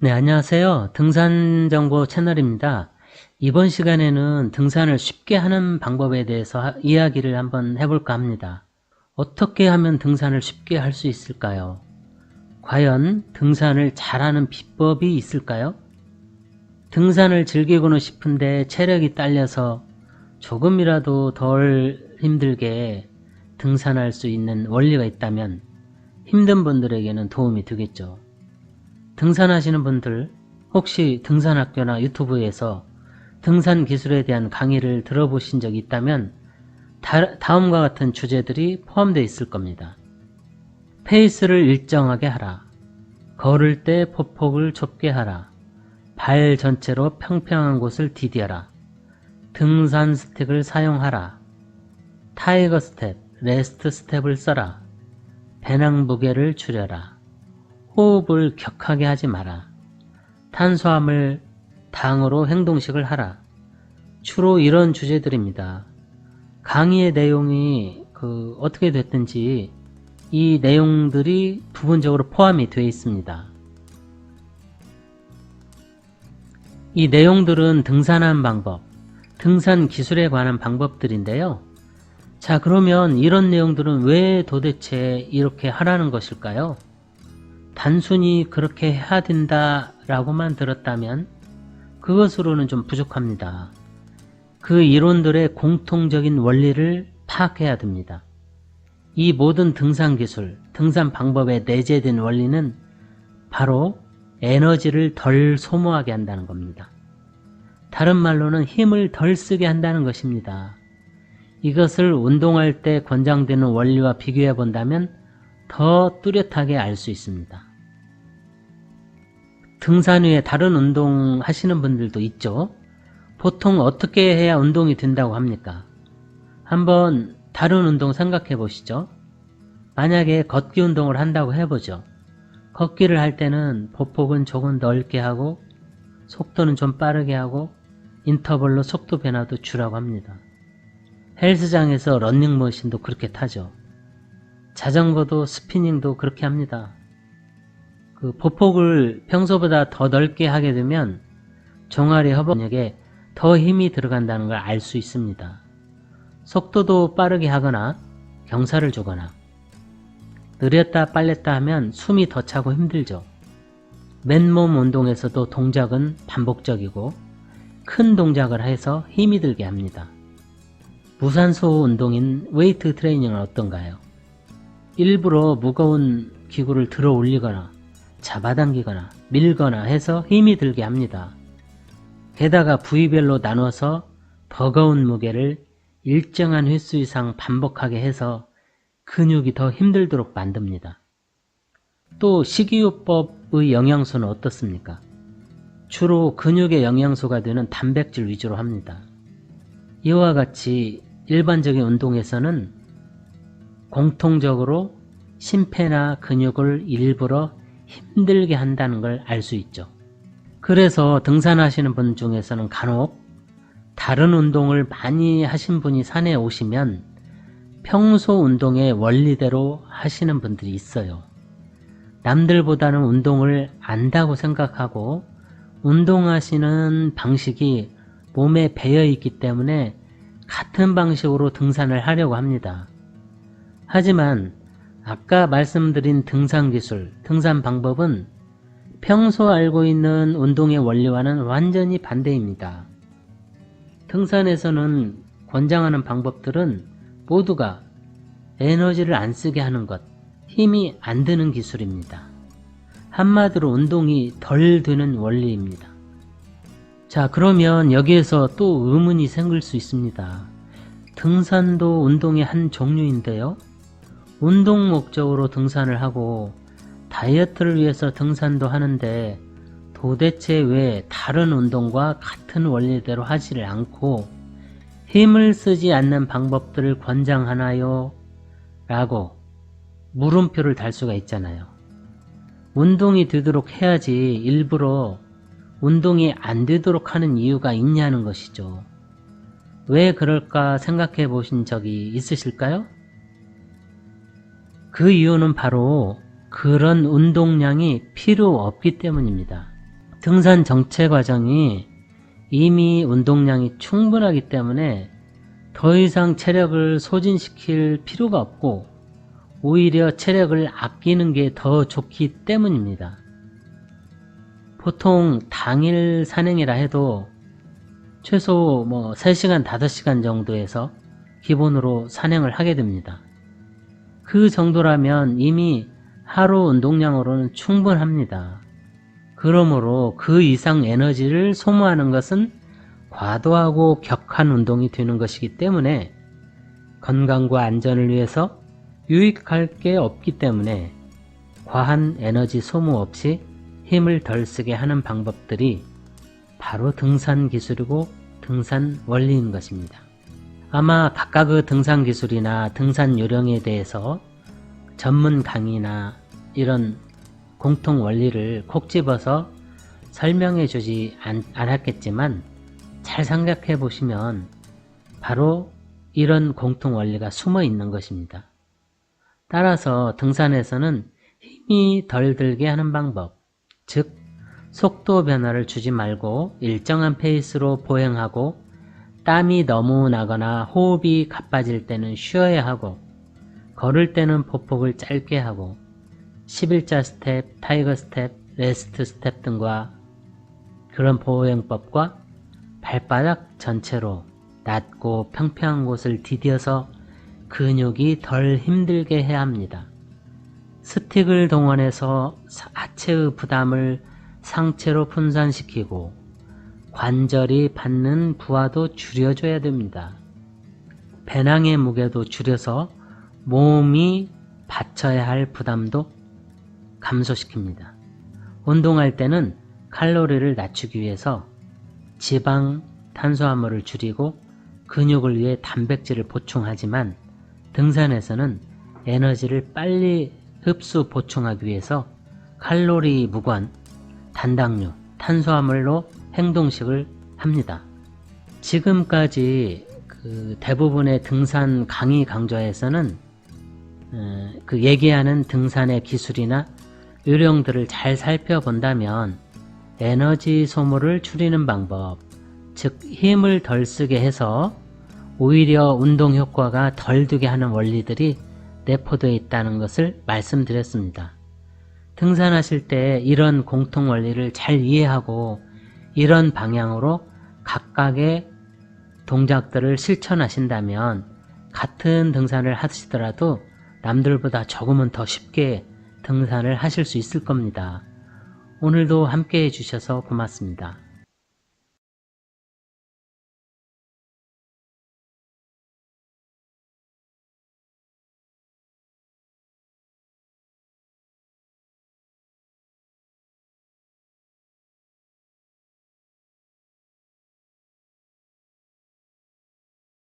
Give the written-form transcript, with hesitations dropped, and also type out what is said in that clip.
네, 안녕하세요. 등산정보 채널입니다. 이번 시간에는 등산을 쉽게 하는 방법에 대해서 이야기를 한번 해볼까 합니다. 어떻게 하면 등산을 쉽게 할 수 있을까요? 과연 등산을 잘하는 비법이 있을까요? 등산을 즐기고는 싶은데 체력이 딸려서 조금이라도 덜 힘들게 등산할 수 있는 원리가 있다면 힘든 분들에게는 도움이 되겠죠. 등산하시는 분들, 혹시 등산학교나 유튜브에서 등산 기술에 대한 강의를 들어보신 적이 있다면 다음과 같은 주제들이 포함되어 있을 겁니다. 페이스를 일정하게 하라. 걸을 때 폭폭을 좁게 하라. 발 전체로 평평한 곳을 디뎌라. 등산 스틱을 사용하라. 타이거 스텝, 레스트 스텝을 써라. 배낭 무게를 줄여라. 호흡을 격하게 하지 마라. 탄수화물, 당으로 행동식을 하라. 주로 이런 주제들입니다. 강의의 내용이 어떻게 됐든지 이 내용들이 부분적으로 포함이 되어 있습니다. 이 내용들은 등산하는 방법, 등산 기술에 관한 방법들인데요. 자, 그러면 이런 내용들은 왜 도대체 이렇게 하라는 것일까요? 단순히 그렇게 해야 된다라고만 들었다면 그것으로는 좀 부족합니다. 그 이론들의 공통적인 원리를 파악해야 됩니다. 이 모든 등산 기술, 등산 방법에 내재된 원리는 바로 에너지를 덜 소모하게 한다는 겁니다. 다른 말로는 힘을 덜 쓰게 한다는 것입니다. 이것을 운동할 때 권장되는 원리와 비교해 본다면 더 뚜렷하게 알 수 있습니다. 등산 후에 다른 운동 하시는 분들도 있죠. 보통 어떻게 해야 운동이 된다고 합니까? 한번 다른 운동 생각해 보시죠. 만약에 걷기 운동을 한다고 해보죠. 걷기를 할 때는 보폭은 조금 넓게 하고 속도는 좀 빠르게 하고 인터벌로 속도 변화도 주라고 합니다. 헬스장에서 러닝머신도 그렇게 타죠. 자전거도 스피닝도 그렇게 합니다. 보폭을 평소보다 더 넓게 하게 되면 종아리 허벅지에 더 힘이 들어간다는 걸 알 수 있습니다. 속도도 빠르게 하거나 경사를 주거나 느렸다 빨렸다 하면 숨이 더 차고 힘들죠. 맨몸 운동에서도 동작은 반복적이고 큰 동작을 해서 힘이 들게 합니다. 무산소 운동인 웨이트 트레이닝은 어떤가요? 일부러 무거운 기구를 들어 올리거나 잡아당기거나 밀거나 해서 힘이 들게 합니다. 게다가 부위별로 나눠서 버거운 무게를 일정한 횟수 이상 반복하게 해서 근육이 더 힘들도록 만듭니다. 또 식이요법의 영양소는 어떻습니까? 주로 근육의 영양소가 되는 단백질 위주로 합니다. 이와 같이 일반적인 운동에서는 공통적으로 심폐나 근육을 일부러 힘들게 한다는 걸 알 수 있죠. 그래서 등산하시는 분 중에서는 간혹 다른 운동을 많이 하신 분이 산에 오시면 평소 운동의 원리대로 하시는 분들이 있어요. 남들보다는 운동을 안다고 생각하고 운동하시는 방식이 몸에 배어 있기 때문에 같은 방식으로 등산을 하려고 합니다. 하지만 아까 말씀드린 등산 기술, 등산 방법은 평소 알고 있는 운동의 원리와는 완전히 반대입니다. 등산에서는 권장하는 방법들은 모두가 에너지를 안 쓰게 하는 것, 힘이 안 드는 기술입니다. 한마디로 운동이 덜 드는 원리입니다. 자, 그러면 여기에서 또 의문이 생길 수 있습니다. 등산도 운동의 한 종류인데요. 운동 목적으로 등산을 하고 다이어트를 위해서 등산도 하는데 도대체 왜 다른 운동과 같은 원리대로 하지를 않고 힘을 쓰지 않는 방법들을 권장하나요? 라고 물음표를 달 수가 있잖아요. 운동이 되도록 해야지 일부러 운동이 안 되도록 하는 이유가 있냐는 것이죠. 왜 그럴까 생각해 보신 적이 있으실까요? 그 이유는 바로 그런 운동량이 필요 없기 때문입니다. 등산 정체 과정이 이미 운동량이 충분하기 때문에 더 이상 체력을 소진시킬 필요가 없고 오히려 체력을 아끼는 게 더 좋기 때문입니다. 보통 당일 산행이라 해도 최소 3시간, 5시간 정도에서 기본으로 산행을 하게 됩니다. 그 정도라면 이미 하루 운동량으로는 충분합니다. 그러므로 그 이상 에너지를 소모하는 것은 과도하고 격한 운동이 되는 것이기 때문에 건강과 안전을 위해서 유익할 게 없기 때문에 과한 에너지 소모 없이 힘을 덜 쓰게 하는 방법들이 바로 등산 기술이고 등산 원리인 것입니다. 아마 각각의 등산 기술이나 등산 요령에 대해서 전문 강의나 이런 공통 원리를 콕 집어서 설명해 주지 않았겠지만 잘 생각해 보시면 바로 이런 공통 원리가 숨어 있는 것입니다. 따라서 등산에서는 힘이 덜 들게 하는 방법, 즉 속도 변화를 주지 말고 일정한 페이스로 보행하고 땀이 너무 나거나 호흡이 가빠질 때는 쉬어야 하고 걸을 때는 보폭을 짧게 하고 11자 스텝, 타이거 스텝, 레스트 스텝 등과 그런 보행법과 발바닥 전체로 낮고 평평한 곳을 디뎌서 근육이 덜 힘들게 해야 합니다. 스틱을 동원해서 하체의 부담을 상체로 분산시키고 관절이 받는 부하도 줄여줘야 됩니다. 배낭의 무게도 줄여서 몸이 받쳐야 할 부담도 감소시킵니다. 운동할 때는 칼로리를 낮추기 위해서 지방, 탄수화물을 줄이고 근육을 위해 단백질을 보충하지만 등산에서는 에너지를 빨리 흡수 보충하기 위해서 칼로리 무관, 단당류, 탄수화물로 행동식을 합니다. 지금까지 대부분의 등산 강의 강좌에서는 얘기하는 등산의 기술이나 요령들을 잘 살펴본다면 에너지 소모를 줄이는 방법, 즉 힘을 덜 쓰게 해서 오히려 운동 효과가 덜 되게 하는 원리들이 내포되어 있다는 것을 말씀드렸습니다. 등산하실 때 이런 공통 원리를 잘 이해하고 이런 방향으로 각각의 동작들을 실천하신다면 같은 등산을 하시더라도 남들보다 조금은 더 쉽게 등산을 하실 수 있을 겁니다. 오늘도 함께 해주셔서 고맙습니다.